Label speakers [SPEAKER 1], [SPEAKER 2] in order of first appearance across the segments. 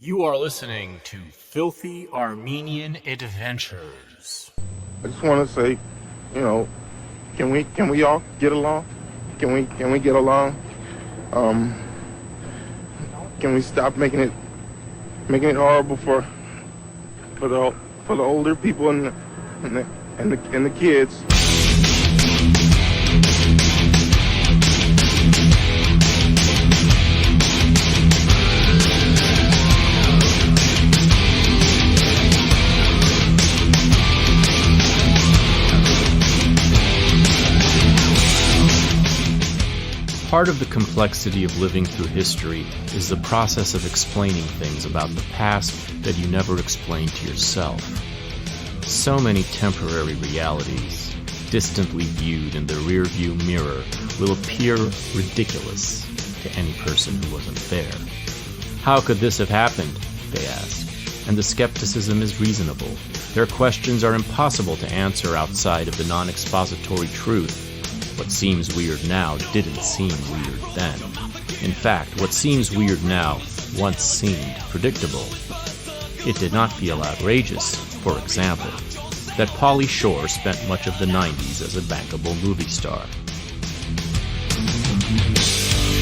[SPEAKER 1] You are listening to Filthy Armenian Adventures.
[SPEAKER 2] I just want to say, can we all get along? Can we get along? Can we stop making it horrible for the older people and the kids?
[SPEAKER 1] Part of the complexity of living through history is the process of explaining things about the past that you never explained to yourself. So many temporary realities, distantly viewed in the rearview mirror, will appear ridiculous to any person who wasn't there. How could this have happened? They ask, and the skepticism is reasonable. Their questions are impossible to answer outside of the non-expository truth. What seems weird now didn't seem weird then. In fact, what seems weird now once seemed predictable. It did not feel outrageous, for example, that Pauly Shore spent much of the 90s as a bankable movie star.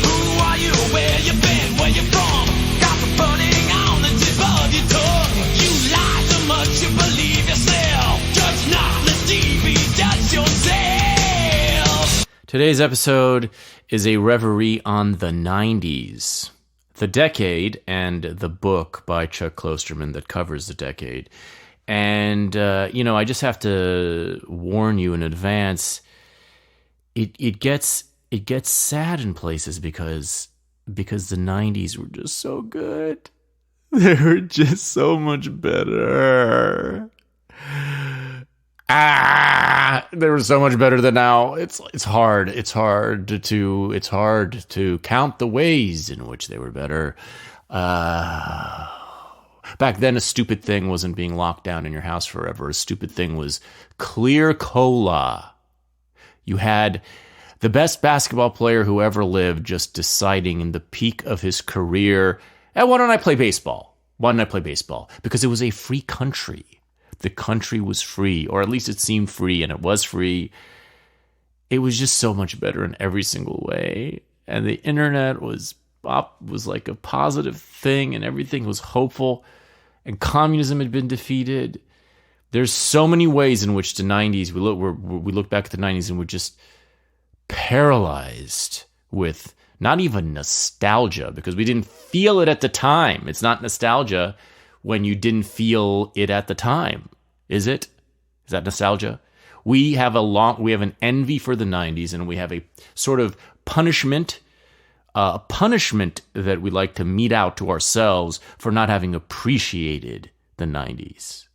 [SPEAKER 3] Who are you? Where you been? Where you from? Got the burning on the tip of your tongue. You lie so much you believe yourself. Judge not, let DB judge yourself.
[SPEAKER 1] Today's episode is a reverie on the 90s, the decade, and the book by Chuck Klosterman that covers the decade. And, I just have to warn you in advance, it gets sad in places because the 90s were just so good. They were just so much better. They were so much better than now. It's hard to count the ways in which they were better. Back then, a stupid thing wasn't being locked down in your house forever. A stupid thing was clear cola. You had the best basketball player who ever lived just deciding in the peak of his career, why don't I play baseball? Why didn't I play baseball? Because it was a free country. The country was free, or at least it seemed free, and it was free. It was just so much better in every single way. And the internet was like a positive thing, and everything was hopeful, and communism had been defeated. There's so many ways in which the 90s, we look back at the 90s and we're just paralyzed with not even nostalgia, because we didn't feel it at the time. It's not nostalgia when you didn't feel it at the time, is it? Is that nostalgia? We have an envy for the 90s, and we have a sort of punishment that we like to mete out to ourselves for not having appreciated the 90s.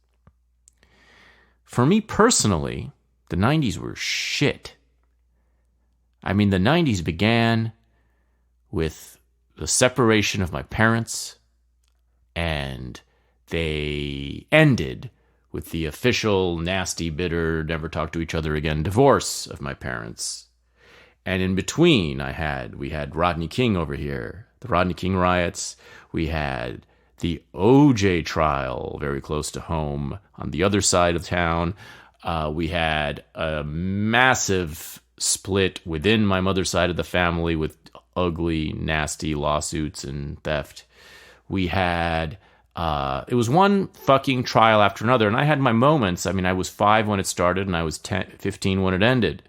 [SPEAKER 1] For me personally, the 90s were shit. I mean, the 90s began with the separation of my parents, and they ended with the official, nasty, bitter, never talk to each other again divorce of my parents. And in between, we had Rodney King over here, the Rodney King riots. We had the OJ trial very close to home on the other side of town. We had a massive split within my mother's side of the family with ugly, nasty lawsuits and theft. We had it was one fucking trial after another, and I had my moments. I mean, I was 5 when it started, and I was 15 when it ended.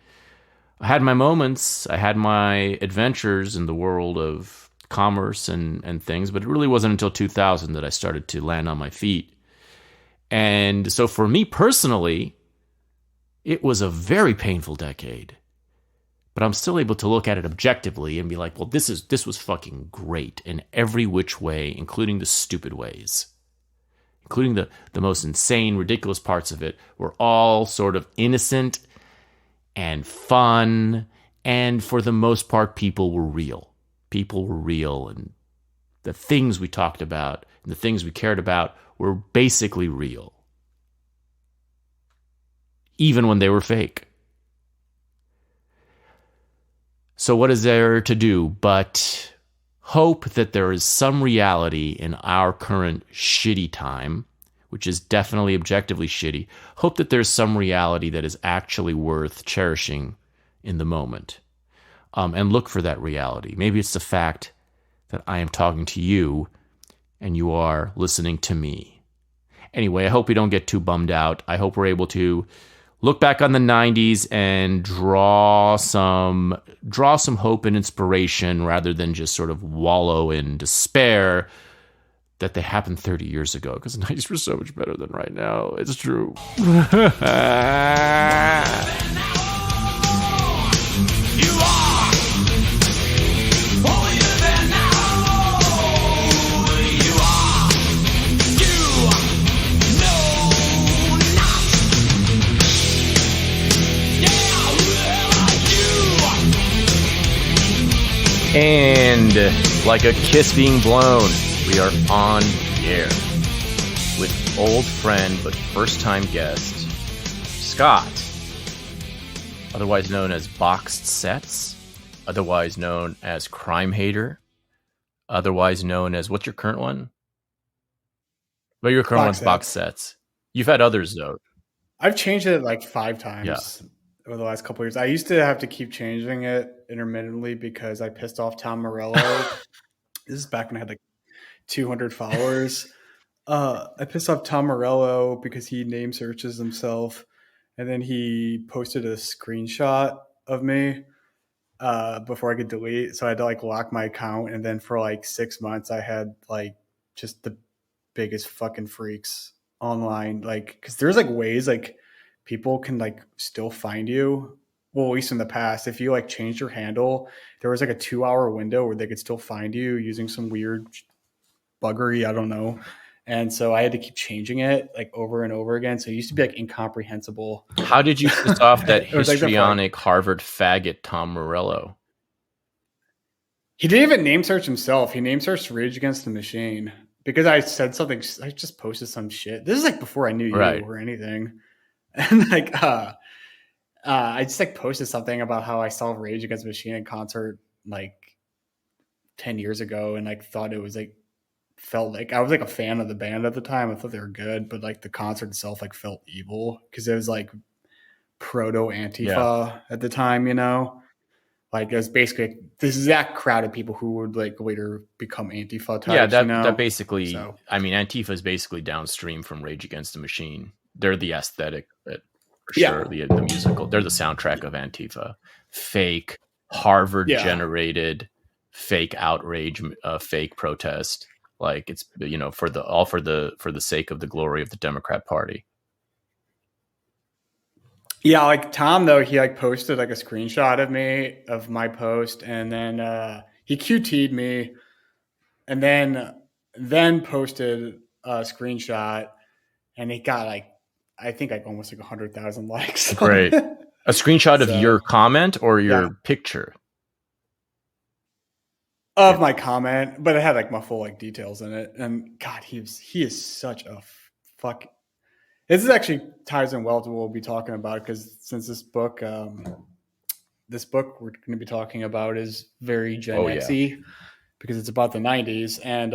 [SPEAKER 1] I had my moments. I had my adventures in the world of commerce and things, but it really wasn't until 2000 that I started to land on my feet. And so for me personally, it was a very painful decade. But I'm still able to look at it objectively and be like, well, this was fucking great in every which way, including the stupid ways. Including the most insane, ridiculous parts of it were all sort of innocent and fun, and for the most part, people were real. People were real, and the things we talked about and the things we cared about were basically real. Even when they were fake. So what is there to do but hope that there is some reality in our current shitty time, which is definitely objectively shitty. Hope that there's some reality that is actually worth cherishing in the moment. And look for that reality. Maybe it's the fact that I am talking to you and you are listening to me. Anyway, I hope we don't get too bummed out. I hope we're able to look back on the 90s and draw some hope and inspiration rather than just sort of wallow in despair that they happened 30 years ago, because the 90s were so much better than right now. It's true. And like a kiss being blown, we are on the air with old friend but first-time guest, Scott, otherwise known as Boxed Sets, otherwise known as Crime Hater, otherwise known as, what's your current one? Well, your current one's Boxed Sets. You've had others, though.
[SPEAKER 4] I've changed it like 5 times over the last couple of years. I used to have to keep changing it intermittently because I pissed off Tom Morello. This is back when I had like 200 followers. I pissed off Tom Morello because he name searches himself, and then he posted a screenshot of me before I could delete. So I had to like lock my account, and then for like 6 months I had like just the biggest fucking freaks online, like, because there's like ways like people can like still find you. Well, at least in the past, if you like changed your handle, there was like a 2-hour window where they could still find you using some weird buggery, I don't know. And so I had to keep changing it like over and over again. So it used to be like incomprehensible.
[SPEAKER 1] How did you piss off that histrionic Harvard faggot Tom Morello?
[SPEAKER 4] He didn't even name search himself. He name searched Rage Against the Machine because I said something. I just posted some shit. This is like before I knew you or anything. And like, I just like posted something about how I saw Rage Against the Machine in concert like 10 years ago, and like thought it was like, felt like I was like a fan of the band at the time. I thought they were good, but like the concert itself like felt evil because it was like proto Antifa at the time, you know. Like it was basically this exact crowd of people who would like later become Antifa types.
[SPEAKER 1] Yeah, that,
[SPEAKER 4] you know?
[SPEAKER 1] that basically. I mean, Antifa is basically downstream from Rage Against the Machine. They're the aesthetic, for sure. The musical. They're the soundtrack of Antifa. Fake Harvard generated, fake outrage, fake protest. Like it's, you know, for the sake of the glory of the Democrat Party.
[SPEAKER 4] Yeah, like Tom though, he like posted like a screenshot of me of my post, and then he QT'd me, and then posted a screenshot, and it got like I think like almost like 100,000 likes.
[SPEAKER 1] Great, a screenshot of your comment or your picture
[SPEAKER 4] of my comment, but it had like my full like details in it. And God, he is such a fuck. This is actually ties in well to what we'll be talking about, because since this book we're going to be talking about is very Gen X-y because it's about the 90s. And,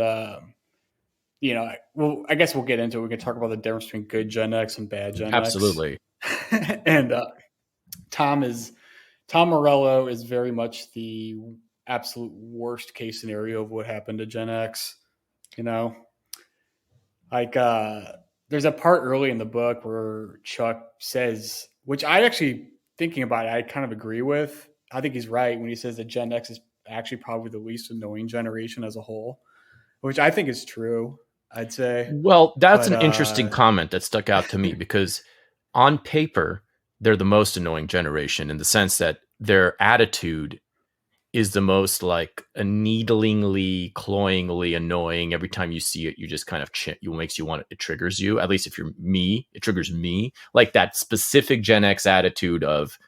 [SPEAKER 4] you know, well, I guess we'll get into it. We can talk about the difference between good Gen X and bad Gen X.
[SPEAKER 1] Absolutely.
[SPEAKER 4] And Tom Morello is very much the absolute worst case scenario of what happened to Gen X, you know? Like, there's a part early in the book where Chuck says, which I actually, thinking about it, I kind of agree with. I think he's right when he says that Gen X is actually probably the least annoying generation as a whole, which I think is true, I'd say.
[SPEAKER 1] Well, that's an interesting comment that stuck out to me because on paper, they're the most annoying generation in the sense that their attitude is the most like a needlingly, cloyingly annoying. Every time you see it, you just kind of makes you want it. It triggers you. At least if you're me, it triggers me. Like that specific Gen X attitude of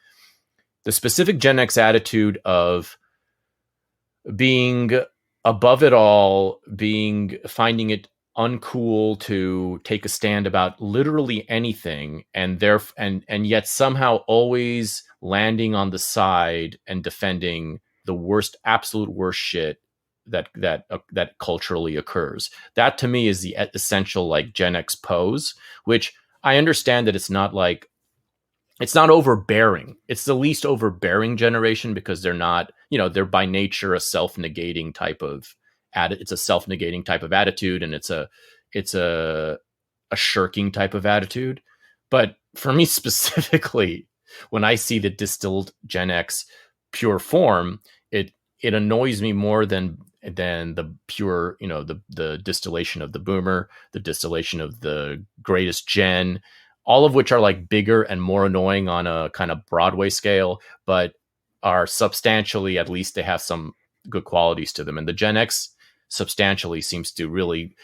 [SPEAKER 1] being above it all, finding it uncool to take a stand about literally anything, and yet somehow always landing on the side and defending the absolute worst shit that culturally occurs. That to me is the essential like Gen X pose, which I understand that it's not overbearing. It's the least overbearing generation because they're not, they're by nature a self-negating type of it's a self-negating type of attitude, and it's a shirking type of attitude. But for me specifically, when I see the distilled Gen X pure form, it annoys me more than the pure, the distillation of the boomer, the distillation of the greatest gen, all of which are like bigger and more annoying on a kind of Broadway scale, but are substantially, at least they have some good qualities to them. And the Gen X substantially seems to really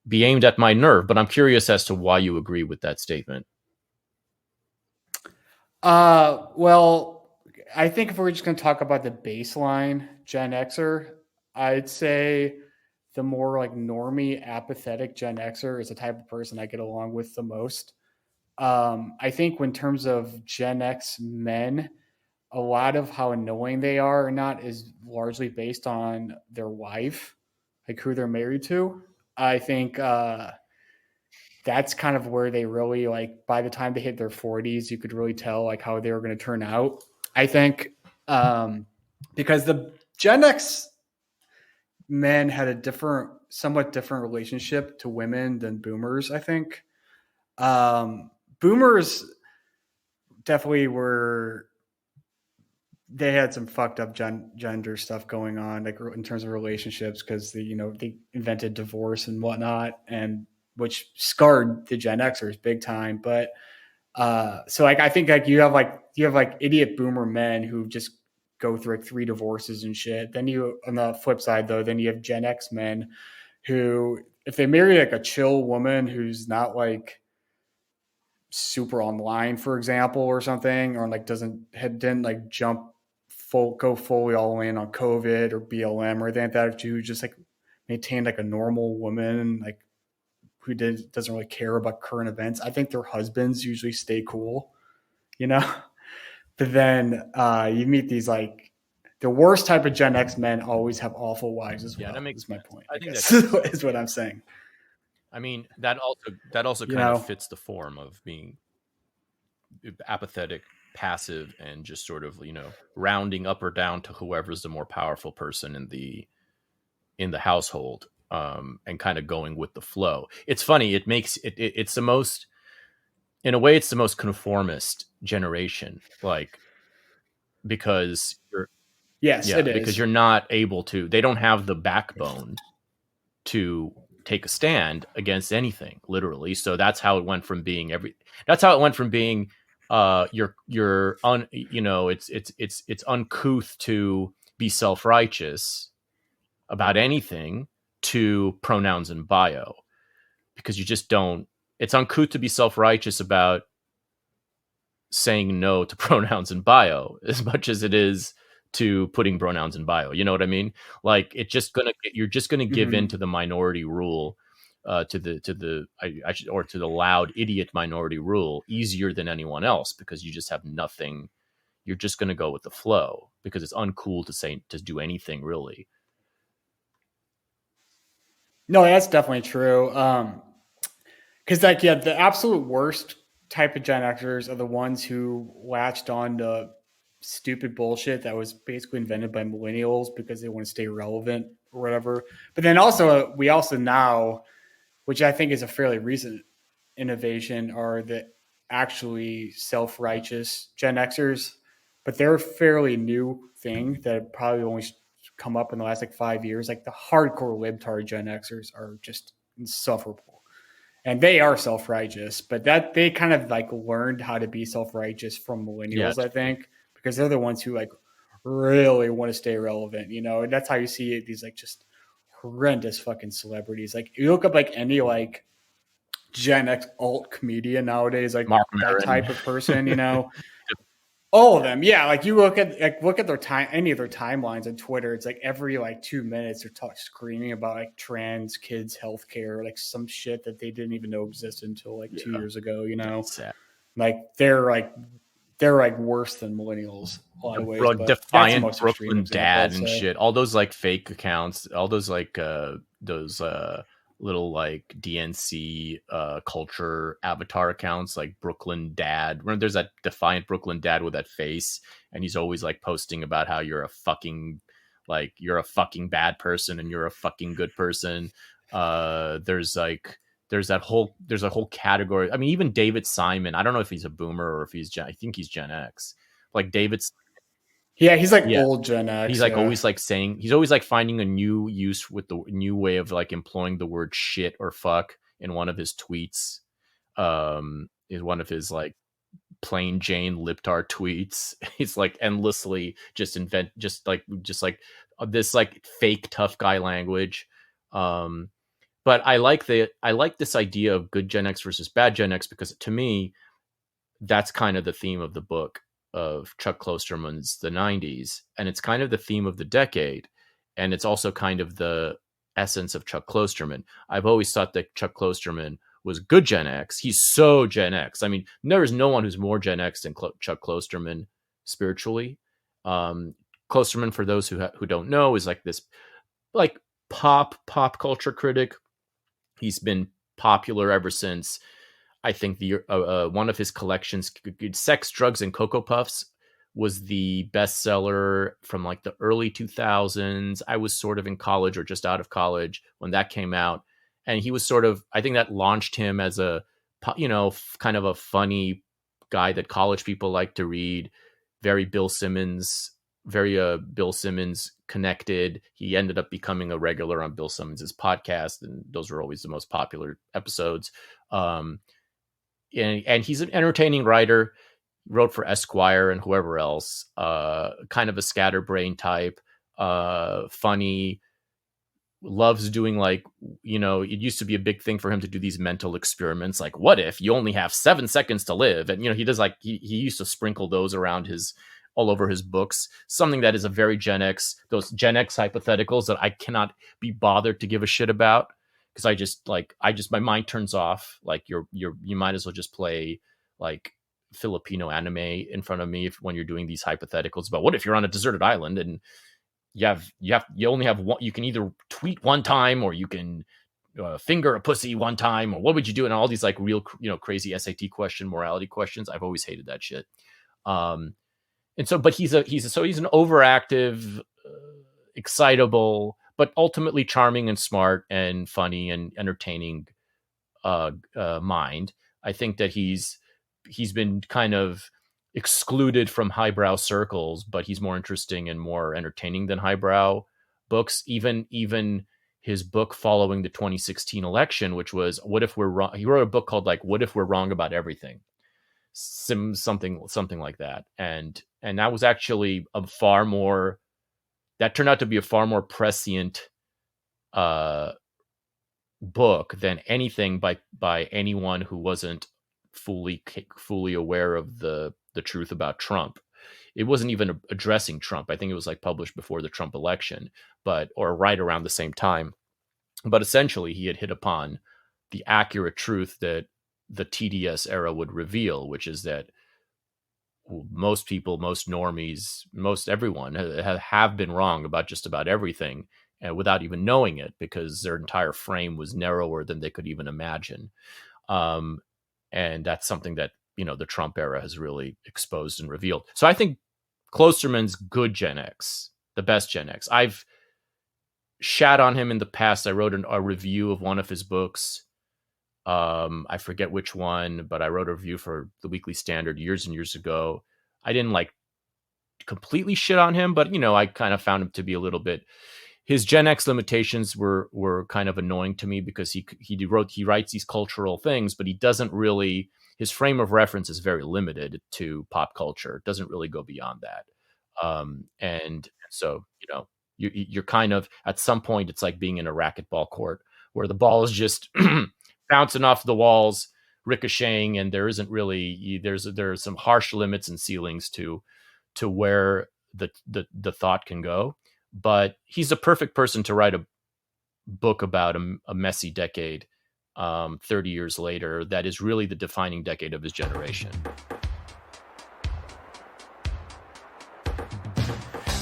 [SPEAKER 1] be aimed at my nerve, but I'm curious as to why you agree with that statement.
[SPEAKER 4] Well, I think if we're just going to talk about the baseline Gen Xer, I'd say the more like normie, apathetic Gen Xer is the type of person I get along with the most. I think in terms of Gen X men, a lot of how annoying they are or not is largely based on their wife, like who they're married to. I think that's kind of where they really like by the time they hit their 40s, you could really tell like how they were going to turn out. I think because the Gen X men had a somewhat different relationship to women than boomers, I think. Boomers definitely they had some fucked up gender stuff going on, like in terms of relationships, because they invented divorce and whatnot, and which scarred the Gen Xers big time. But so like I think like you have like idiot boomer men who just go through like 3 divorces and shit. Then you on the flip side though, then you have Gen X men who if they marry like a chill woman who's not like super online, for example, or something, or like didn't like go fully all in on COVID or BLM or anything like that, if you just like maintained like a normal woman, like who doesn't really care about current events, I think their husbands usually stay cool, you know. But then you meet these like the worst type of Gen X men always have awful wives as well. Yeah, that makes my point. I think guess is what I'm saying.
[SPEAKER 1] I mean, that also kind of fits the form of being apathetic, passive, and just sort of rounding up or down to whoever's the more powerful person in the household, and kind of going with the flow. It's funny. It makes it's the most, in a way, it's the most conformist generation, like because it is, because you're not able to. They don't have the backbone to take a stand against anything, literally. So that's how it went from being it's uncouth to be self-righteous about anything to pronouns in bio, because you just don't. It's uncouth to be self-righteous about saying no to pronouns in bio as much as it is to putting pronouns in bio. You know what I mean? Like you're just gonna give in to the minority rule, to the loud idiot minority rule easier than anyone else, because you just have nothing. You're just gonna go with the flow because it's uncool to do anything really.
[SPEAKER 4] No, that's definitely true. Because the absolute worst type of Gen Xers are the ones who latched on to stupid bullshit that was basically invented by millennials because they want to stay relevant or whatever. But then we also now, which I think is a fairly recent innovation, are the actually self-righteous Gen Xers. But they're a fairly new thing that probably only come up in the last like 5 years. Like the hardcore libtard Gen Xers are just insufferable. And they are self-righteous, but that they kind of like learned how to be self-righteous from millennials, I think, because they're the ones who like really want to stay relevant, and that's how you see these like just horrendous fucking celebrities. Like you look up like any like Gen X alt comedian nowadays, like
[SPEAKER 1] Mark
[SPEAKER 4] that
[SPEAKER 1] Maron.
[SPEAKER 4] type of person, all of them. Yeah. Like you look at their time, any of their timelines on Twitter. It's like every like 2 minutes they're screaming about like trans kids healthcare, like some shit that they didn't even know existed until like 2 years ago,
[SPEAKER 1] That's sad.
[SPEAKER 4] like they're like they're like worse than millennials a lot of ways. But that's the
[SPEAKER 1] Defiant
[SPEAKER 4] most extreme
[SPEAKER 1] Brooklyn
[SPEAKER 4] example,
[SPEAKER 1] Dad
[SPEAKER 4] I'd
[SPEAKER 1] and
[SPEAKER 4] say.
[SPEAKER 1] shit. All those like fake accounts, all those like those little like DNC culture avatar accounts like Brooklyn Dad. Remember there's that Defiant Brooklyn Dad with that face, and he's always like posting about how you're a fucking bad person and you're a fucking good person. There's a whole category. I mean, even David Simon, I don't know if he's a boomer or if I think he's Gen X. Like David's,
[SPEAKER 4] Yeah, he's like old Gen X.
[SPEAKER 1] He's like always like saying, he's always like finding a new use with the new way of like employing the word shit or fuck in one of his tweets. Is one of his like plain Jane libtard tweets. He's like endlessly just this like fake tough guy language. But I like this idea of good Gen X versus bad Gen X, because to me, that's kind of the theme of the book of Chuck Klosterman's The 90s. And it's kind of the theme of the decade. And it's also kind of the essence of Chuck Klosterman. I've always thought that Chuck Klosterman was good Gen X. He's so Gen X. I mean, there is no one who's more Gen X than Chuck Klosterman spiritually. Klosterman, for those who don't know, is like this like pop culture critic. He's been popular ever since, I think, the one of his collections, Sex, Drugs, and Cocoa Puffs, was the bestseller from like the early 2000s. I was sort of in college or just out of college when that came out. And he was sort of, I think that launched him as a, kind of a funny guy that college people like to read. Very Bill Simmons connected. He ended up becoming a regular on Bill Simmons's podcast, and those were always the most popular episodes. And he's an entertaining writer. He wrote for Esquire and whoever else. Kind of a scatterbrain type. Funny. Loves doing like, it used to be a big thing for him to do these mental experiments. Like, what if you only have 7 seconds to live? And, he does like, he used to sprinkle those around all over his books, something that is a very Gen X, those Gen X hypotheticals that I cannot be bothered to give a shit about. Cause my mind turns off. Like you might as well just play like Filipino anime in front of me when you're doing these hypotheticals about what if you're on a deserted island and you only have one, you can either tweet one time or you can finger a pussy one time, or what would you do? And all these like real, crazy SAT morality questions. I've always hated that shit. And so, but he's an overactive, excitable, but ultimately charming and smart and funny and entertaining mind. I think that he's been kind of excluded from highbrow circles, but he's more interesting and more entertaining than highbrow books. Even his book following the 2016 election, which was What If We're Wrong? He wrote a book called like What If We're Wrong About Everything? Something like that. And that was actually that turned out to be a far more prescient book than anything by anyone who wasn't fully aware of the truth about Trump. It wasn't even addressing Trump. I think it was like published before the Trump election, or right around the same time. But essentially he had hit upon the accurate truth that the TDS era would reveal, which is that most people, most normies, most everyone have been wrong about just about everything, and without even knowing it, because their entire frame was narrower than they could even imagine. And that's something that, the Trump era has really exposed and revealed. So I think Klosterman's good Gen X, the best Gen X. I've shat on him in the past. I wrote a review of one of his books. I forget which one, but I wrote a review for the Weekly Standard years and years ago. I didn't like completely shit on him, but I kind of found him to be a little bit. His Gen X limitations were kind of annoying to me, because he writes these cultural things, but he doesn't really. His frame of reference is very limited to pop culture. It doesn't really go beyond that. And so you're kind of, at some point, it's like being in a racquetball court where the ball is just bouncing off the walls, ricocheting, and there isn't really, there are some harsh limits and ceilings to where the thought can go. But he's a perfect person to write a book about a messy decade 30 years later that is really the defining decade of his generation.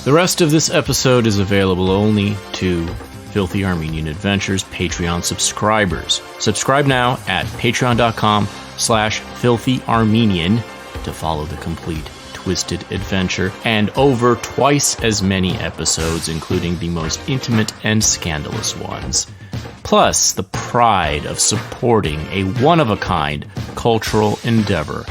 [SPEAKER 1] The rest of this episode is available only to Filthy Armenian Adventures Patreon subscribers. Subscribe now at patreon.com/filthyarmenian to follow the complete twisted adventure and over twice as many episodes, including the most intimate and scandalous ones. Plus, the pride of supporting a one-of-a-kind cultural endeavor.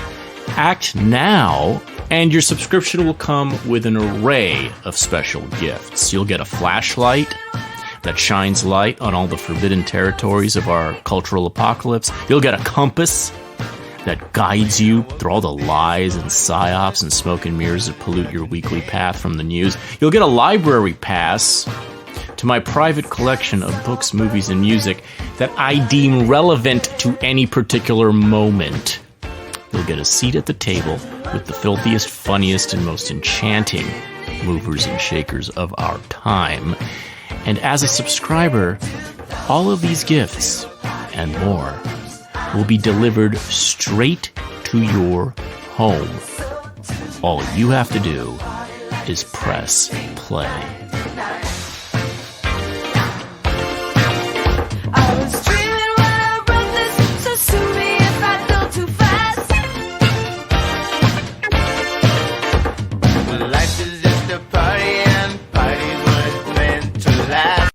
[SPEAKER 1] Act now, and your subscription will come with an array of special gifts. You'll get a flashlight that shines light on all the forbidden territories of our cultural apocalypse. You'll get a compass that guides you through all the lies and psyops and smoke and mirrors that pollute your weekly path from the news. You'll get a library pass to my private collection of books, movies, and music that I deem relevant to any particular moment. You'll get a seat at the table with the filthiest, funniest, and most enchanting movers and shakers of our time. And as a subscriber, all of these gifts and more will be delivered straight to your home. All you have to do is press play.